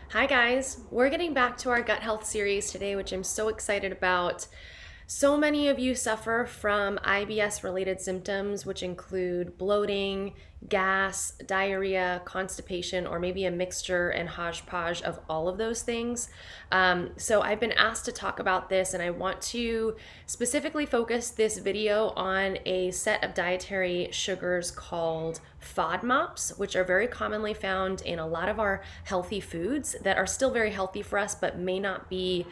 Hi guys, we're getting back to our gut health series today, which I'm so excited about. So many of you suffer from IBS related symptoms, which include bloating, gas, diarrhea, constipation, or maybe a mixture and hodgepodge of all of those things. So I've been asked to talk about this, and I want to specifically focus this video on a set of dietary sugars called FODMAPs, which are very commonly found in a lot of our healthy foods that are still very healthy for us, but may not be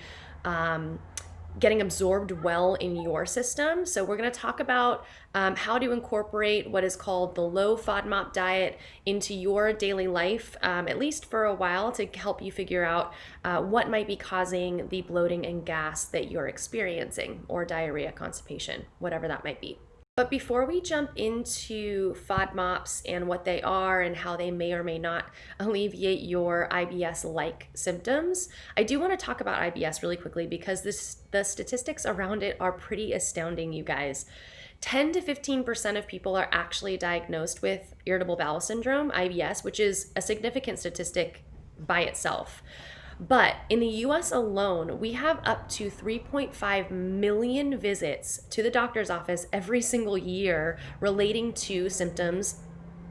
getting absorbed well in your system. So we're going to talk about how to incorporate what is called the low FODMAP diet into your daily life, at least for a while, to help you figure out what might be causing the bloating and gas that you're experiencing, or diarrhea, constipation, whatever that might be. But before we jump into FODMAPs and what they are and how they may or may not alleviate your IBS-like symptoms, I do want to talk about IBS really quickly because the statistics around it are pretty astounding, you guys. 10 to 15% of people are actually diagnosed with irritable bowel syndrome, IBS, which is a significant statistic by itself. But in the US alone, we have up to 3.5 million visits to the doctor's office every single year relating to symptoms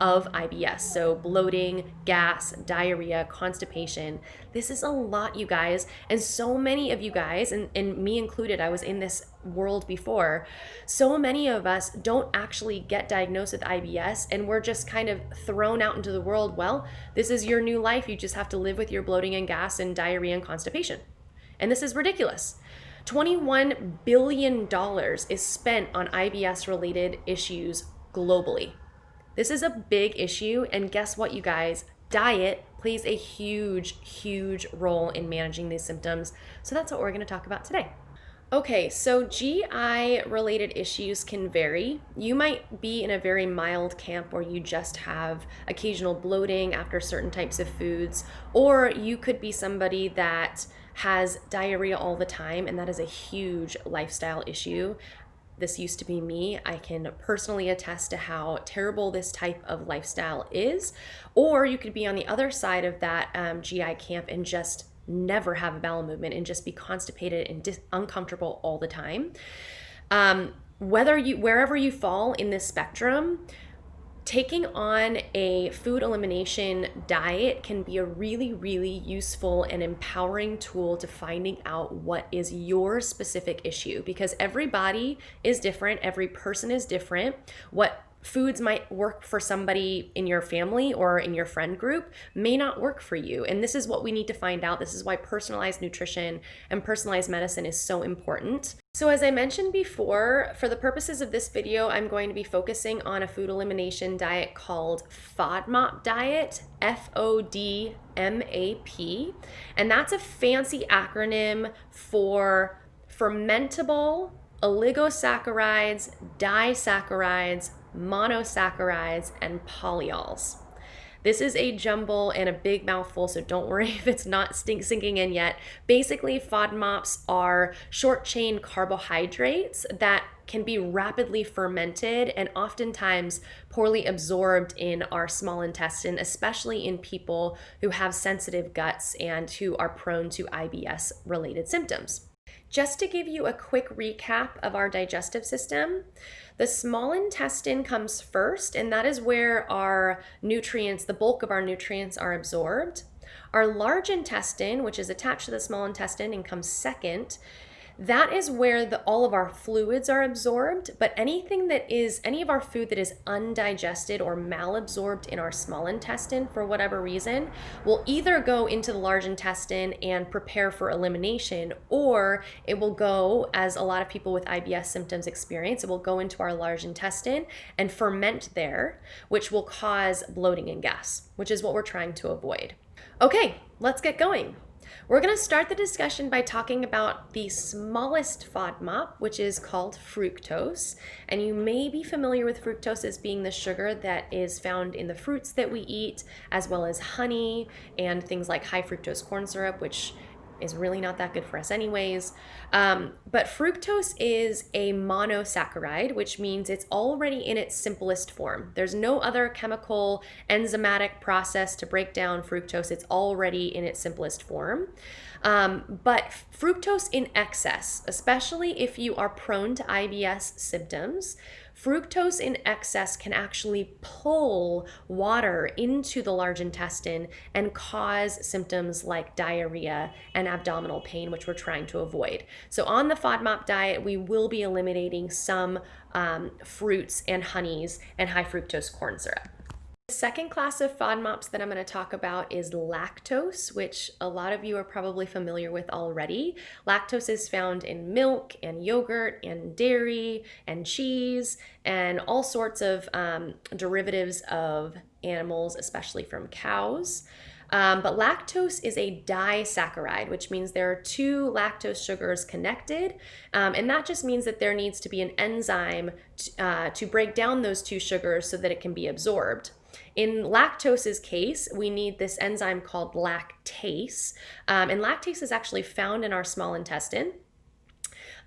of IBS. So bloating, gas, diarrhea, constipation. This is a lot, you guys. And so many of you guys, and me included, I was in this world before, so many of us don't actually get diagnosed with IBS, and we're just kind of thrown out into the world. Well, this is your new life. You just have to live with your bloating and gas and diarrhea and constipation. And this is ridiculous. $21 billion is spent on IBS related issues globally. This is a big issue, and guess what, you guys? Diet plays a huge, huge role in managing these symptoms. So that's what we're going to talk about today. Okay, so GI related issues can vary. You might be in a very mild camp where you just have occasional bloating after certain types of foods, or you could be somebody that has diarrhea all the time, and that is a huge lifestyle issue. This used to be me. I can personally attest to how terrible this type of lifestyle is. Or you could be on the other side of that GI camp and just never have a bowel movement and just be constipated and uncomfortable all the time. Wherever you fall in this spectrum, taking on a food elimination diet can be a really, really useful and empowering tool to finding out what is your specific issue, because every body is different, every person is different. What foods might work for somebody in your family or in your friend group may not work for you. And this is what we need to find out. This is why personalized nutrition and personalized medicine is so important. So as I mentioned before, for the purposes of this video, I'm going to be focusing on a food elimination diet called FODMAP diet, FODMAP. And that's a fancy acronym for fermentable oligosaccharides, disaccharides, monosaccharides, and polyols. This is a jumble and a big mouthful, so don't worry if it's not sinking in yet. Basically, FODMAPs are short-chain carbohydrates that can be rapidly fermented and oftentimes poorly absorbed in our small intestine, especially in people who have sensitive guts and who are prone to IBS-related symptoms. Just to give you a quick recap of our digestive system, the small intestine comes first, and that is where our nutrients, the bulk of our nutrients, are absorbed. Our large intestine, which is attached to the small intestine and comes second, that is where all of our fluids are absorbed, but any of our food that is undigested or malabsorbed in our small intestine for whatever reason will either go into the large intestine and prepare for elimination, or it will go, as a lot of people with IBS symptoms experience, it will go into our large intestine and ferment there, which will cause bloating and gas, which is what we're trying to avoid. Okay, let's get going. We're going to start the discussion by talking about the smallest FODMAP, which is called fructose. And you may be familiar with fructose as being the sugar that is found in the fruits that we eat, as well as honey and things like high fructose corn syrup, which is really not that good for us anyways. But fructose is a monosaccharide, which means it's already in its simplest form. There's no other chemical enzymatic process to break down fructose. It's already in its simplest form. But fructose in excess, especially if you are prone to IBS symptoms, fructose in excess can actually pull water into the large intestine and cause symptoms like diarrhea and abdominal pain, which we're trying to avoid. So on the Fodmap diet, we will be eliminating some fruits and honeys and high fructose corn syrup. The second class of FODMAPs that I'm going to talk about is lactose, which a lot of you are probably familiar with already. Lactose is found in milk and yogurt and dairy and cheese and all sorts of derivatives of animals, especially from cows. But lactose is a disaccharide, which means there are two lactose sugars connected. And that just means that there needs to be an enzyme to break down those two sugars so that it can be absorbed. In lactose's case, we need this enzyme called lactase. And lactase is actually found in our small intestine.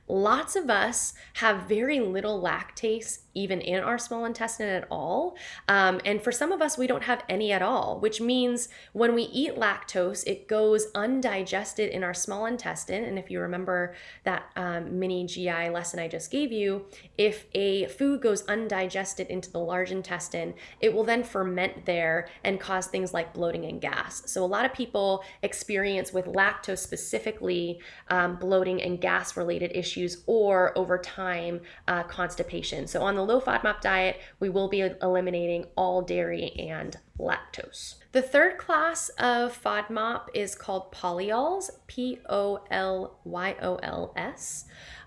Lots of us have very little lactase even in our small intestine at all. And for some of us, we don't have any at all, which means when we eat lactose, it goes undigested in our small intestine. And if you remember that mini GI lesson I just gave you, if a food goes undigested into the large intestine, it will then ferment there and cause things like bloating and gas. So a lot of people experience with lactose specifically bloating and gas related issues, or over time constipation. So on the low FODMAP diet, we will be eliminating all dairy and lactose. The third class of FODMAP is called polyols, Polyols.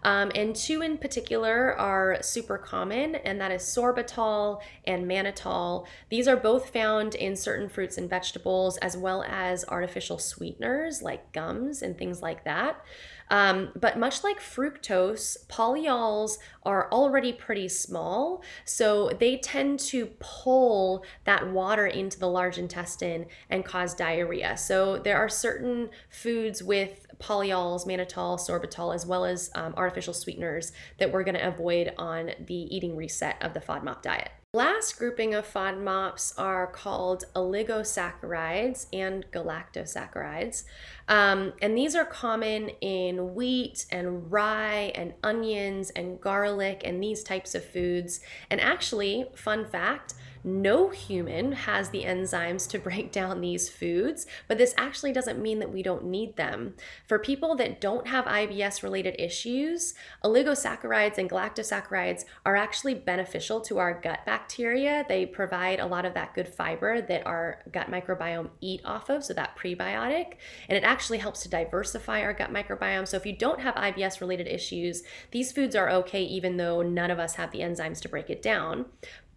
And two in particular are super common, and that is sorbitol and mannitol. These are both found in certain fruits and vegetables, as well as artificial sweeteners like gums and things like that. But much like fructose, polyols are already pretty small, so they tend to pull that water into the large intestine and cause diarrhea. So there are certain foods with polyols, mannitol, sorbitol, as well as artificial sweeteners that we're going to avoid on the eating reset of the FODMAP diet. Last grouping of FODMAPs are called oligosaccharides and galactosaccharides. And these are common in wheat and rye and onions and garlic and these types of foods. And actually, fun fact, no human has the enzymes to break down these foods, but this actually doesn't mean that we don't need them. For people that don't have IBS related issues, oligosaccharides and galactosaccharides are actually beneficial to our gut bacteria. They provide a lot of that good fiber that our gut microbiome eat off of, so that prebiotic, and it actually helps to diversify our gut microbiome. So if you don't have IBS related issues, these foods are okay even though none of us have the enzymes to break it down.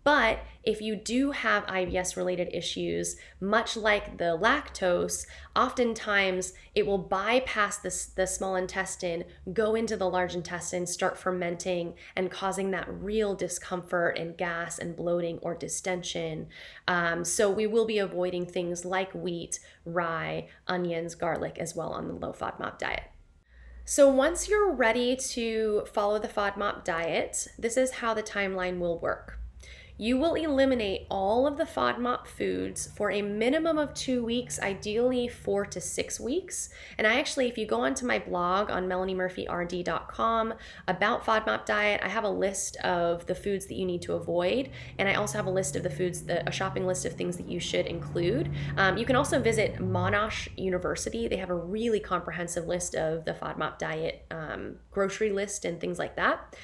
But if you do have IBS related issues, much like the lactose, oftentimes it will bypass the small intestine, go into the large intestine, start fermenting and causing that real discomfort and gas and bloating or distension. So we will be avoiding things like wheat, rye, onions, garlic as well on the low FODMAP diet. So once you're ready to follow the FODMAP diet, this is how the timeline will work. You will eliminate all of the FODMAP foods for a minimum of 2 weeks, ideally 4 to 6 weeks. And I actually, if you go onto my blog on melaniemurphyrd.com about FODMAP diet, I have a list of the foods that you need to avoid. And I also have a list of the foods, a shopping list of things that you should include. You can also visit Monash University. They have a really comprehensive list of the FODMAP diet grocery list and things like that.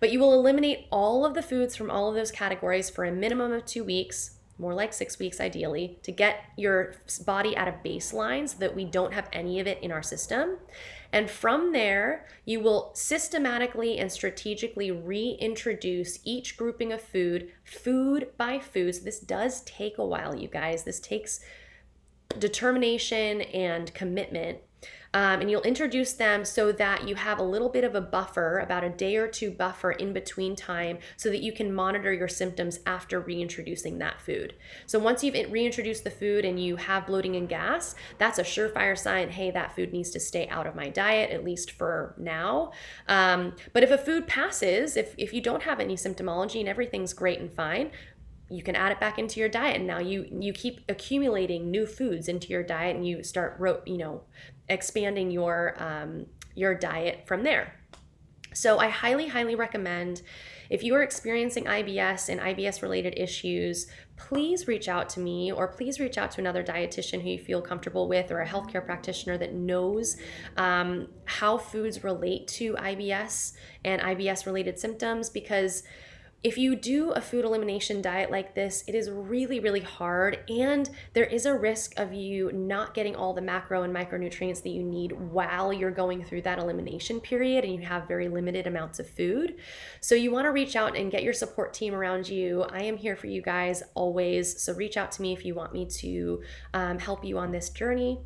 But you will eliminate all of the foods from all of those categories for a minimum of 2 weeks, more like 6 weeks ideally, to get your body at a baseline so that we don't have any of it in our system. And from there, you will systematically and strategically reintroduce each grouping of food by food. So this does take a while, you guys. This takes determination and commitment. And you'll introduce them so that you have a little bit of a buffer, about a day or two buffer in between time, so that you can monitor your symptoms after reintroducing that food. So once you've reintroduced the food and you have bloating and gas, that's a surefire sign, hey, that food needs to stay out of my diet, at least for now. But if a food passes, if you don't have any symptomology and everything's great and fine, you can add it back into your diet, and now you keep accumulating new foods into your diet, and you start expanding your diet from there. So I highly recommend, if you are experiencing IBS and IBS related issues, please reach out to me, or please reach out to another dietitian who you feel comfortable with, or a healthcare practitioner that knows how foods relate to IBS and IBS related symptoms. Because if you do a food elimination diet like this, it is really hard, and there is a risk of you not getting all the macro and micronutrients that you need while you're going through that elimination period and you have very limited amounts of food. So you want to reach out and get your support team around you. I am here for you guys always, so reach out to me if you want me to help you on this journey.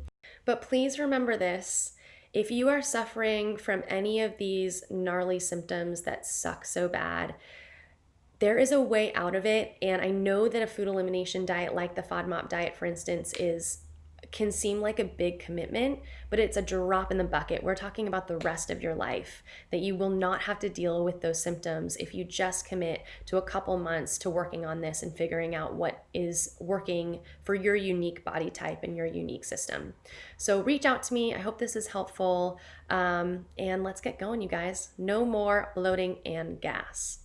But please remember this: if you are suffering from any of these gnarly symptoms that suck so bad, there is a way out of it. And I know that a food elimination diet like the Fodmap diet, for instance, can seem like a big commitment, but it's a drop in the bucket. We're talking about the rest of your life, that you will not have to deal with those symptoms if you just commit to a couple months to working on this and figuring out what is working for your unique body type and your unique system. So reach out to me. I hope this is helpful. And let's get going, you guys. No more bloating and gas.